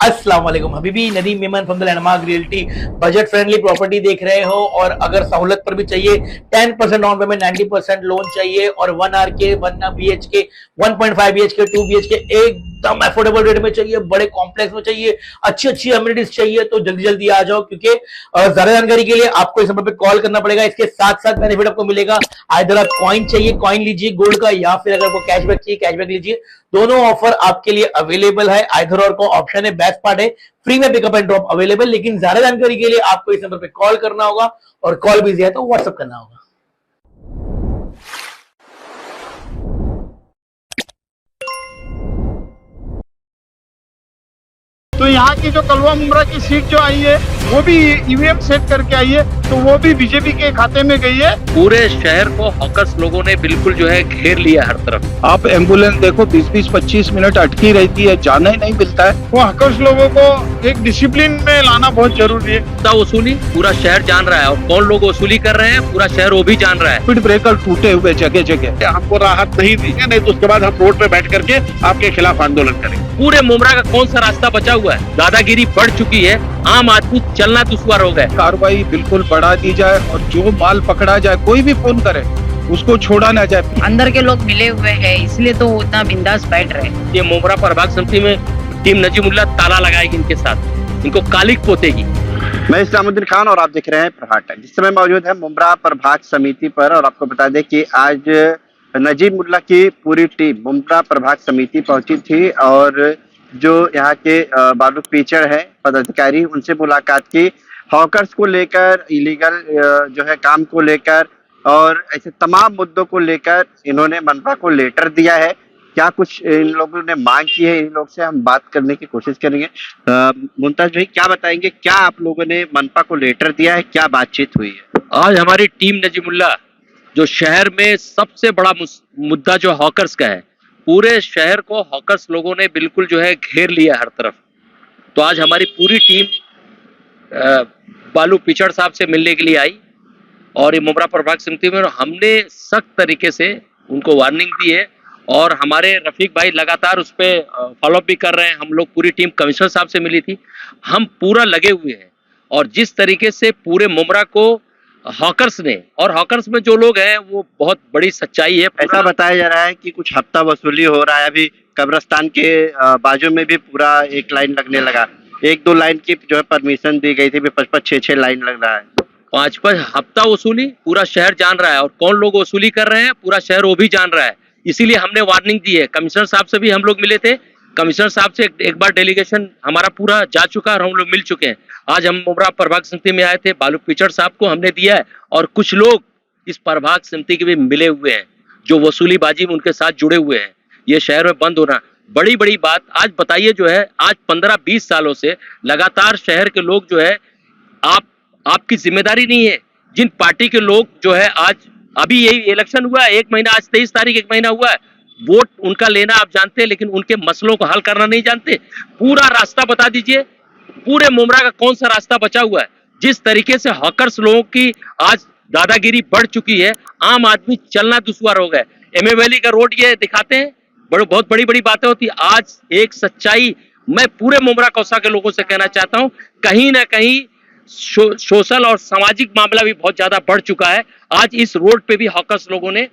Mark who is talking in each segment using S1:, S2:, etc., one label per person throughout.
S1: अस्सलाम वालेकुम Habibi, Nadeem Memon from the landmark realty. Budget friendly property देख रहे हो और अगर सहूलत पर भी चाहिए 10% डाउन पेमेंट 90% लोन चाहिए और 1 आर के 1 BHK 1.5 BHK 2 BHK एकदम अफोर्डेबल रेट में चाहिए, बड़े कॉम्प्लेक्स में चाहिए, अच्छी अच्छी अम्यूनिटीज चाहिए तो जल्दी जल्दी आ जाओ, क्योंकि ज्यादा जानकारी के लिए आपको इस नंबर पे कॉल करना पड़ेगा। इसके साथ साथ बेनिफिट आपको मिलेगा, आइदर आप कॉइन चाहिए कॉइन लीजिए गोल्ड का, या फिर अगर आपको कैशबैक चाहिए कैशबैक लीजिए। दोनों ऑफर आपके लिए अवेलेबल है, आइदर और को ऑप्शन है। बेस्ट पार्ट है फ्री में पिकअप एंड ड्रॉप अवेलेबल, लेकिन ज्यादा जानकारी के लिए आपको इस नंबर पे कॉल करना होगा और कॉल बिजी है तो व्हाट्सएप करना होगा।
S2: तो यहाँ की जो कलवा मुमरा की सीट जो आई है वो भी ईवीएम सेट करके आई है, तो वो भी बीजेपी के खाते में गई है।
S3: पूरे शहर को हॉकर्स लोगों ने बिल्कुल जो है घेर लिया हर तरफ।
S2: आप एम्बुलेंस देखो 20-25 मिनट अटकी रहती है, जाना ही नहीं मिलता है। वो हकर्स लोगों को एक डिसिप्लिन में लाना बहुत जरूरी है।
S3: सत्ता वसूली पूरा शहर जान रहा है और कौन लोग वसूली कर रहे हैं पूरा शहर वो भी जान रहा है।
S2: स्पीड ब्रेकर टूटे हुए जगह जगह। हमको राहत नहीं दी है, नहीं तो उसके बाद हम रोड पे बैठ करके आपके खिलाफ आंदोलन करेंगे।
S3: पूरे मुमरा का कौन सा रास्ता बचा हुआ है? दादागिरी बढ़ चुकी है, आम आदमी चलना दुश्वार हो गया।
S2: कार्रवाई बिल्कुल बढ़ा दी जाए और जो माल पकड़ा जाए, कोई भी फोन करे उसको छोड़ा ना जाए।
S4: अंदर के लोग मिले हुए हैं इसलिए तो उतना बिंदास बैठ रहे हैं।
S3: ये मुमरा प्रभाग समिति में टीम नजीमुल्लाह ताला लगाएगी इनके साथ, इनको कालिक पोतेगी।
S5: मैं इस्लामुद्दीन खान और आप देख रहे हैं प्रहार टाइम। जिस समय मौजूद है मुमरा प्रभाग समिति पर और आपको बता दें कि आज नजीमुल्लाह की पूरी टीम मुमरा प्रभाग समिति पहुंची थी और जो यहाँ के बालू पीचड़ है पदाधिकारी उनसे मुलाकात की। हॉकर्स को लेकर, इलीगल जो है काम को लेकर और ऐसे तमाम मुद्दों को लेकर इन्होंने मनपा को लेटर दिया है। क्या कुछ इन लोगों ने मांग की है, इन लोग से हम बात करने की कोशिश करेंगे। मुमताज भाई क्या बताएंगे, क्या आप लोगों ने मनपा को लेटर दिया है, क्या बातचीत हुई है?
S3: आज हमारी टीम नजीमुल्लाह जो शहर में सबसे बड़ा मुद्दा जो हॉकर्स का है, पूरे शहर को हॉकर्स लोगों ने बिल्कुल जो है घेर लिया हर तरफ। तो आज हमारी पूरी टीम बालू पिचड़ साहब से मिलने के लिए आई और ये मुमरा प्रभाग समिति में हमने सख्त तरीके से उनको वार्निंग दी है और हमारे रफीक भाई लगातार उस पर फॉलोअप भी कर रहे हैं। हम लोग पूरी टीम कमिश्नर साहब से मिली थी, हम पूरा लगे हुए हैं और जिस तरीके से पूरे मुमरा को हॉकर्स ने, और हॉकर्स में जो लोग हैं वो बहुत बड़ी सच्चाई है।
S5: ऐसा बताया जा रहा है कि कुछ हफ्ता वसूली हो रहा है, अभी कब्रिस्तान के बाजू में भी पूरा एक लाइन लगने लगा, 1-2 लाइन की जो है परमिशन दी गई थी, 5-6 लाइन लग रहा है।
S3: 5 हफ्ता वसूली पूरा शहर जान रहा है और कौन लोग वसूली कर रहे हैं पूरा शहर वो भी जान रहा है। इसीलिए हमने वार्निंग दी है। कमिश्नर साहब से भी हम लोग मिले थे, कमिश्नर साहब से एक बार डेलीगेशन हमारा पूरा जा चुका है और हम लोग मिल चुके हैं। आज हम मुमरा प्रभाग समिति में आए थे, बालू पिचड़ साहब को हमने दिया है और कुछ लोग इस प्रभाग समिति के भी मिले हुए हैं जो वसूलीबाजी में उनके साथ जुड़े हुए हैं। ये शहर में बंद होना बड़ी बड़ी बात। आज बताइए जो है, आज 15-20 सालों से लगातार शहर के लोग जो है, आपकी जिम्मेदारी नहीं है। जिन पार्टी के लोग जो है, आज अभी यही इलेक्शन हुआ है, 1 महीना, आज 23 तारीख 1 महीना हुआ है, वोट उनका लेना आप जानते हैं लेकिन उनके मसलों को हल करना नहीं जानते। पूरा रास्ता बता दीजिए, पूरे मुमरा का कौन सा रास्ता बचा हुआ है? जिस तरीके से हॉकर्स लोगों की आज दादागिरी बढ़ चुकी है, आम आदमी चलना दुश्वार हो गया। एमए वैली का रोड ये दिखाते हैं, बहुत बड़ी बड़ी बातें होती। आज एक सच्चाई मैं पूरे मुमरा कौसा के लोगों से कहना चाहता हूं, कहीं ना कहीं सोशल और सामाजिक मामला भी बहुत ज्यादा बढ़ चुका है। आज इस रोड पे भी हॉकर्स लोगों ने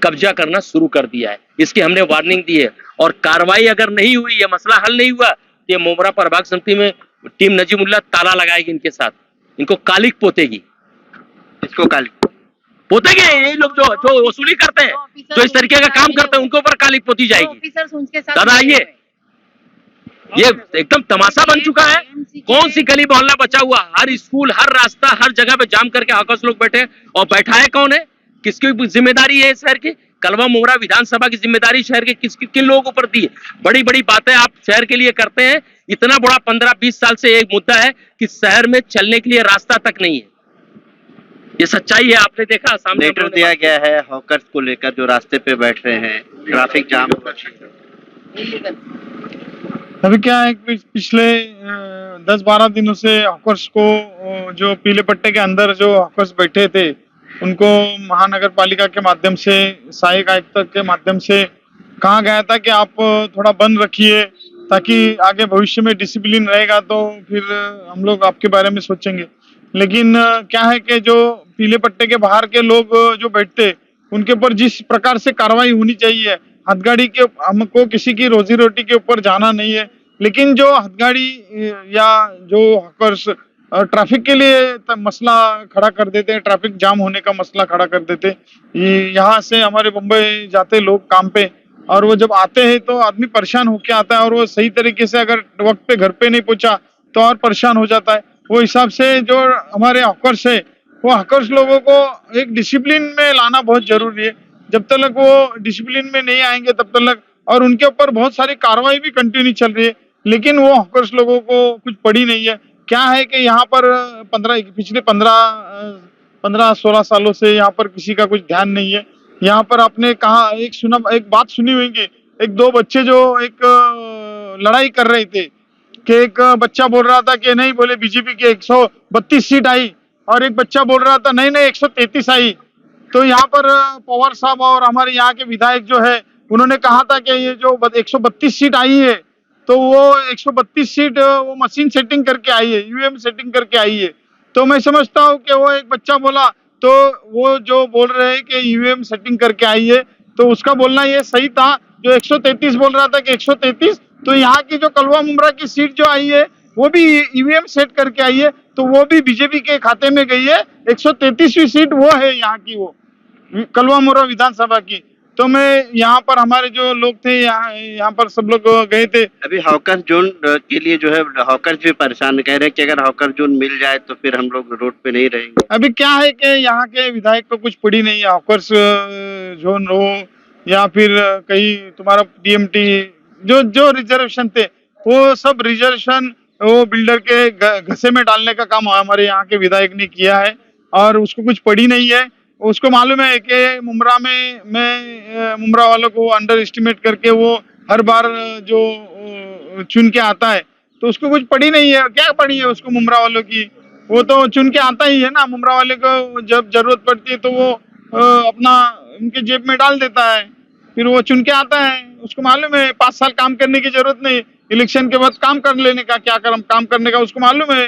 S3: कब्जा करना शुरू कर दिया है। इसकी हमने वार्निंग दी है और कार्रवाई अगर नहीं हुई, ये मसला हल नहीं हुआ, तो ये मुमरा प्रभाग समिति में टीम नजीमुल्लाह ताला लगाएगी इनके साथ, इनको कालिक पोतेगी।
S5: इसको कालिक
S3: पोतेंगे ये लोग जो वसूली करते हैं, जो इस तरीके का काम करते हैं, उनके ऊपर कालिक पोती जाएगी। दादा आइए, ये एकदम तमाशा बन चुका है। कौन सी गली मोहल्ला बचा हुआ? हर स्कूल, हर रास्ता, हर जगह पे जाम करके हॉकर्स लोग बैठे हैं और बैठाए कौन है? किसकी जिम्मेदारी है शहर की? कलवा मुमरा विधानसभा की जिम्मेदारी शहर के किन लोगों पर दी है? बड़ी बड़ी बातें आप शहर के लिए करते हैं। इतना बड़ा 15-20 साल से एक मुद्दा है कि शहर में चलने के लिए रास्ता तक नहीं है। ये सच्चाई है, आपने देखा सामने
S5: लेटर दिया गया है हॉकर्स को लेकर जो रास्ते पे बैठ रहे हैं, ट्रैफिक जाम हो रहा है।
S2: अभी क्या है, पिछले 10-12 दिनों से हॉकर्स को, जो पीले पट्टे के अंदर जो हॉकर्स बैठे थे, उनको महानगर पालिका के माध्यम से, सहायक आयुक्त के माध्यम से कहा गया था कि आप थोड़ा बंद रखिए ताकि आगे भविष्य में डिसिप्लिन रहेगा तो फिर हम लोग आपके बारे में सोचेंगे। लेकिन क्या है कि जो पीले पट्टे के बाहर के लोग जो बैठते उनके ऊपर जिस प्रकार से कार्रवाई होनी चाहिए, हथगाड़ी के हमको किसी की रोजी रोटी के ऊपर जाना नहीं है, लेकिन जो हथगाड़ी या जो हॉकर्स ट्रैफिक के लिए मसला खड़ा कर देते हैं, ट्रैफिक जाम होने का मसला खड़ा कर देते हैं। यहाँ से हमारे मुंबई जाते लोग काम पे, और वो जब आते हैं तो आदमी परेशान होके आता है, और वो सही तरीके से अगर वक्त पे घर पे नहीं पहुंचा तो और परेशान हो जाता है। वो हिसाब से जो हमारे हॉकर्स है, वो हॉकर्स लोगों को एक डिसिप्लिन में लाना बहुत जरूरी है। जब तक वो डिसिप्लिन में नहीं आएंगे तब तक, और उनके ऊपर बहुत सारी कार्रवाई भी कंटिन्यू चल रही है, लेकिन वो हॉकर्स लोगों को कुछ पड़ी नहीं है। क्या है कि यहाँ पर पिछले 15-16 सालों से यहाँ पर किसी का कुछ ध्यान नहीं है। यहाँ पर आपने कहा एक बात सुनी होगी, एक दो बच्चे जो एक लड़ाई कर रहे थे कि एक बच्चा बोल रहा था कि नहीं, बोले बीजेपी की 132 सीट आई, और एक बच्चा बोल रहा था नहीं नहीं 133 आई। तो यहाँ पर पवार साहब और हमारे यहाँ के विधायक जो है, उन्होंने कहा था कि ये जो 132 सीट आई है तो वो 132 सीट वो मशीन सेटिंग करके आई है, ईवीएम सेटिंग करके आई है। तो मैं समझता हूँ कि वो एक बच्चा बोला तो वो जो बोल रहे हैं कि ईवीएम सेटिंग करके आई है, तो उसका बोलना ये सही था। जो 133 बोल रहा था कि 133, तो यहाँ की जो कलवा मुमरा की सीट जो आई है वो भी ईवीएम सेट करके आई है, तो वो भी बीजेपी के खाते में गई है। 133वीं सीट वो है यहाँ की, वो कलवा मुमरा विधानसभा की। तो मैं यहाँ पर हमारे जो लोग थे यहाँ पर सब लोग गए थे।
S5: अभी हॉकर जोन के लिए जो है हॉकर भी परेशान कह रहे हैं कि अगर हॉकर जोन मिल जाए तो फिर हम लोग रोड पे नहीं रहेंगे।
S2: अभी क्या है कि यहाँ के विधायक को कुछ पड़ी नहीं है, हॉकर्स जोन हो या फिर कहीं तुम्हारा टीएमटी जो जो रिजर्वेशन थे वो सब रिजर्वेशन वो बिल्डर के घसे में डालने का काम हमारे यहाँ के विधायक ने किया है, और उसको कुछ पड़ी नहीं है। उसको मालूम है कि मुमरा में मैं मुमरा वालों को अंडर एस्टिमेट करके वो हर बार जो चुन के आता है, तो उसको कुछ पड़ी नहीं है। क्या पड़ी है उसको मुमरा वालों की, वो तो चुन के आता ही है ना। मुमरा वाले को जब जरूरत पड़ती है तो वो अपना उनके जेब में डाल देता है, फिर वो चुन के आता है। उसको मालूम है 5 साल काम करने की जरूरत नहीं, इलेक्शन के बाद काम कर लेने का, क्या काम करने का उसको मालूम है।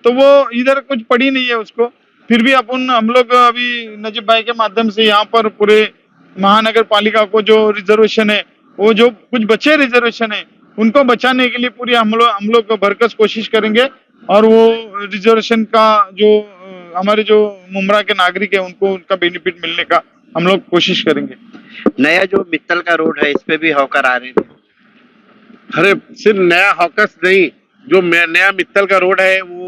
S2: तो वो इधर कुछ पड़ी नहीं है उसको। फिर भी हम लोग अभी नजीब भाई के माध्यम से यहाँ पर पूरे महानगर पालिका को जो रिजर्वेशन है, वो जो कुछ बचे रिजर्वेशन है, उनको बचाने के लिए पूरी हम लोग भरकस कोशिश करेंगे, और वो रिजर्वेशन का जो हमारे जो मुमरा के नागरिक है उनको उनका बेनिफिट मिलने का हम लोग कोशिश करेंगे।
S5: नया जो मित्तल का रोड है इस पे भी हॉकर आ रहे हैं।
S6: अरे सिर्फ नया हॉकर्स नहीं, जो नया मित्तल का रोड है वो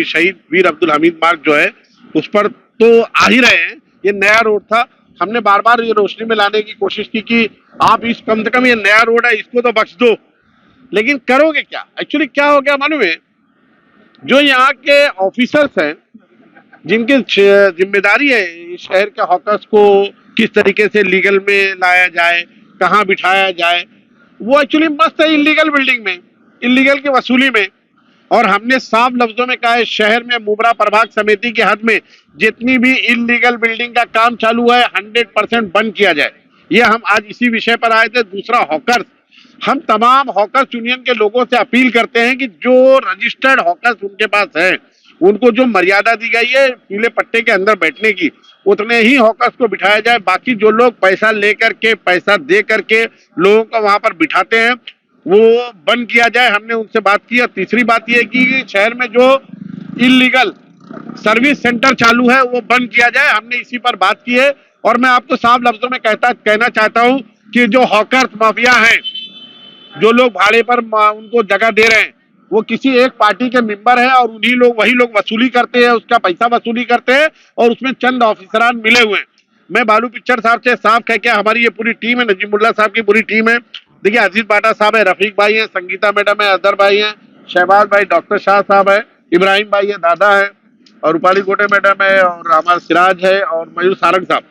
S6: शहीद वीर अब्दुल हमीद मार्ग जो है उस पर तो आ ही रहे हैं। ये नया रोड था, हमने बार बार ये रोशनी में लाने की कोशिश की कि आप इस कम से कम ये नया रोड है इसको तो बख्श दो, लेकिन करोगे क्या? एक्चुअली क्या हो गया मालूम है, जो यहाँ के ऑफिसर्स हैं जिनकी जिम्मेदारी है इस शहर के हॉकर्स को किस तरीके से लीगल में लाया जाए, कहाँ बिठाया जाए, वो एक्चुअली मस्त है इलीगल बिल्डिंग में, इलीगल की वसूली में। और हमने साफ लफ्जों में कहा है, शहर में मुमरा प्रभाग समिति के हद में जितनी भी इलीगल बिल्डिंग का काम चालू है 100% बंद किया जाए। ये हम आज इसी विषय पर आए थे। दूसरा हॉकर्स, हम तमाम हॉकर्स यूनियन के लोगों से अपील करते हैं कि जो रजिस्टर्ड हॉकर्स उनके पास है उनको जो मर्यादा दी गई है पीले पट्टे के अंदर बैठने की, उतने ही हॉकर्स को बिठाया जाए। बाकी जो लोग पैसा लेकर के पैसा दे करके लोगों को वहां पर बिठाते हैं वो बंद किया जाए। हमने उनसे बात की। और तीसरी बात यह कि शहर में जो इलीगल सर्विस सेंटर चालू है वो बंद किया जाए, हमने इसी पर बात की है। और मैं आपको साफ लफ्जों में कहना चाहता हूं कि जो हॉकर्स माफिया हैं, जो लोग भाड़े पर उनको जगह दे रहे हैं, वो किसी एक पार्टी के मेंबर है और वही लोग वसूली करते हैं, उसका पैसा वसूली करते हैं और उसमें चंद ऑफिसरान मिले हुए हैं। मैं बालू पिक्चर साहब से साफ कह के, हमारी ये पूरी टीम है, नजीमुल्लाह साहब की पूरी टीम है, देखिए अजीज बाटा साहब है, रफीक भाई है, संगीता मैडम है, अदर भाई है, शहबाज भाई, डॉक्टर शाह साहब है, इब्राहिम भाई है, दादा है, और रूपाली गोटे मैडम है, और हमारा सिराज है, और मयूर सारंग साहब।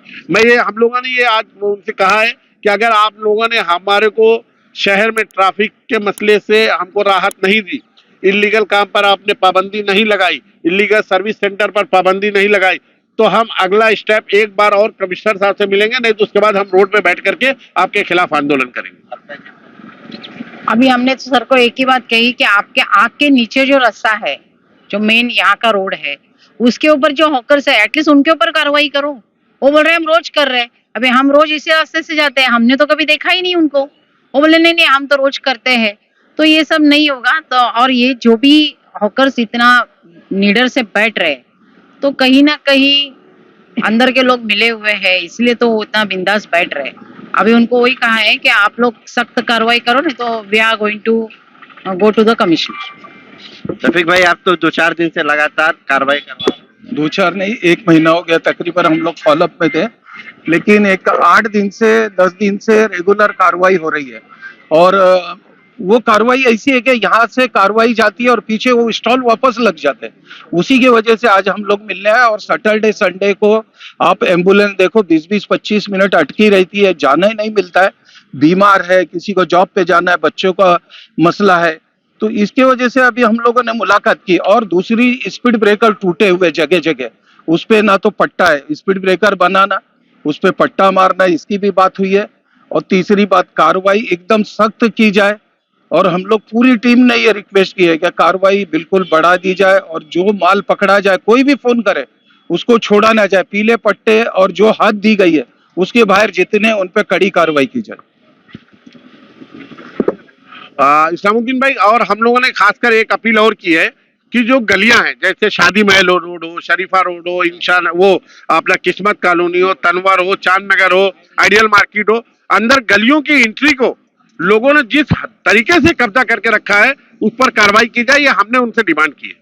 S6: हम लोगों ने ये आज उनसे कहा है कि अगर आप लोगों ने हमारे को शहर में ट्रैफिक के मसले से हमको राहत नहीं दी, इलीगल काम पर आपने पाबंदी नहीं लगाई, इलीगल सर्विस सेंटर पर पाबंदी नहीं लगाई, तो हम अगला स्टेप एक बार और कमिश्नर साहब से मिलेंगे, नहीं तो उसके बाद हम रोड पे बैठ करके आपके खिलाफ आंदोलन करेंगे।
S4: अभी हमने तो सर को एक ही बात कही कि आपके आँख के नीचे जो रास्ता है, जो मेन यहाँ का रोड है, उसके ऊपर जो हॉकर्स है एटलीस्ट उनके ऊपर कार्रवाई करो। वो बोल रहे हैं हम रोज कर रहे हैं। अभी हम रोज इसी रास्ते से जाते हैं, हमने तो कभी देखा ही नहीं उनको। वो बोले नहीं नहीं हम तो रोज करते हैं। तो ये सब नहीं होगा। तो और ये जो भी हॉकर्स इतना निडर से बैठ रहे, तो कहीं ना कहीं अंदर के लोग मिले हुए हैं, इसलिए तो वो इतना बिंदास बैठ रहे। अभी उनको वही कहा है कि आप लोग सख्त कार्रवाई करो, नहीं तो we are going to go to the commission.
S5: Rafiq भाई, आप तो 2-4 दिन से लगातार कार्रवाई करवा रहे हैं।
S7: 2-4 नहीं, 1 महीना हो गया तकरीबन हम लोग फॉलोअप में थे, लेकिन एक 8 दिन से 10 दिन से रेगुलर कार्रवाई हो रही है। और वो कार्रवाई ऐसी है कि यहाँ से कार्रवाई जाती है और पीछे वो स्टॉल वापस लग जाते हैं। उसी की वजह से आज हम लोग मिलने आए। और सैटरडे संडे को आप एम्बुलेंस देखो 20-20, 25 मिनट अटकी रहती है, जाना ही नहीं मिलता है। बीमार है, किसी को जॉब पे जाना है, बच्चों का मसला है, तो इसके वजह से अभी हम लोगों ने मुलाकात की। और दूसरी, स्पीड ब्रेकर टूटे हुए जगह जगह, उस पे ना तो पट्टा है, स्पीड ब्रेकर बनाना, उस पे पट्टा मारना, इसकी भी बात हुई है। और तीसरी बात, कार्रवाई एकदम सख्त की जाए। और हम लोग पूरी टीम ने ये रिक्वेस्ट की है कि कार्रवाई बिल्कुल बढ़ा दी जाए और जो माल पकड़ा जाए, कोई भी फोन करे उसको छोड़ा ना जाए। पीले पट्टे और जो हद दी गई है उसके बाहर जितने, उन पे कड़ी कार्रवाई की जाए।
S6: इस्लामुद्दीन भाई, और हम लोगों ने खासकर एक अपील और की है कि जो गलियां हैं, जैसे शादी महल रोड हो, शरीफा रोड हो, इंशान वो अपना किस्मत कॉलोनी हो, तनवर हो, चांद नगर हो, आइडियल मार्केट हो, अंदर गलियों की एंट्री को लोगों ने जिस तरीके से कब्जा करके रखा है उस पर कार्रवाई की जाए, ये हमने उनसे डिमांड की है।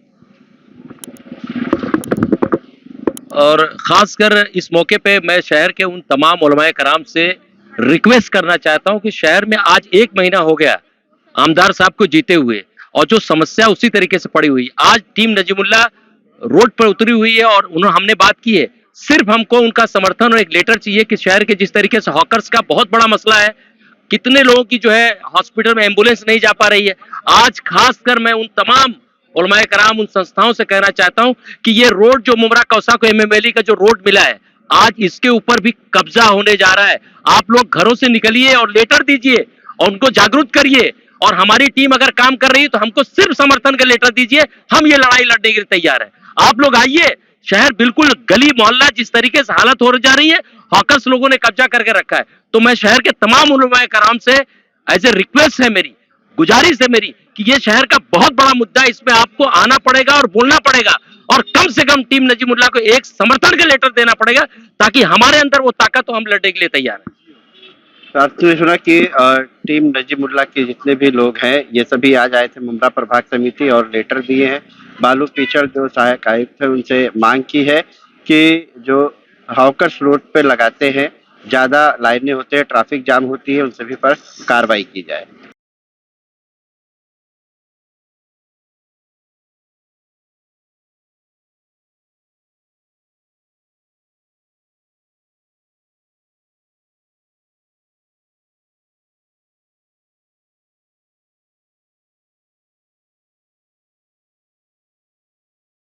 S3: और खासकर इस मौके पे मैं शहर के उन तमाम उलमाए कराम से रिक्वेस्ट करना चाहता हूं कि शहर में आज 1 महीना हो गया आमदार साहब को जीते हुए, और जो समस्या उसी तरीके से पड़ी हुई। आज टीम नजीमुल्ला रोड पर उतरी हुई है और हमने बात की है। सिर्फ हमको उनका समर्थन और एक लेटर चाहिए कि शहर के जिस तरीके से हॉकर्स का बहुत बड़ा मसला है, कितने लोगों की जो है हॉस्पिटल में एम्बुलेंस नहीं जा पा रही है। आज खासकर मैं उन तमाम उलमाए कराम, उन संस्थाओं से कहना चाहता हूं कि ये रोड जो मुमरा कौसा को एमएमएलई का जो रोड मिला है, आज इसके ऊपर भी कब्जा होने जा रहा है। आप लोग घरों से निकलिए और लेटर दीजिए और उनको जागरूक करिए। और हमारी टीम अगर काम कर रही है तो हमको सिर्फ समर्थन का लेटर दीजिए, हम ये लड़ाई लड़ने के लिए तैयार है। आप लोग आइए। शहर बिल्कुल गली मोहल्ला जिस तरीके से हालत हो जा रही है, हॉकर्स लोगों ने कब्जा करके रखा है। तो मैं शहर के तमाम उलमाए कराम से एज ए रिक्वेस्ट है मेरी, गुजारिश है मेरी, कि ये शहर का बहुत बड़ा मुद्दा है, इसमें आपको आना पड़ेगा और बोलना पड़ेगा। और कम से कम टीम नजीमुल्लाह को एक समर्थन का लेटर देना पड़ेगा, ताकि हमारे अंदर वो ताकत हो, हम लड़ने के लिए तैयार हैं।
S5: तो आपने सुना कि टीम नजीमुल्लाह के जितने भी लोग हैं, ये सभी आज आए थे मुमरा प्रभाग समिति और लेटर दिए हैं। बालू कीचड़ जो सहायक आयुक्त है उनसे मांग की है कि जो हॉकर्स रोड पे लगाते हैं, ज्यादा लाइनें होते हैं, ट्रैफिक जाम होती है, उन सभी पर कार्रवाई की जाए।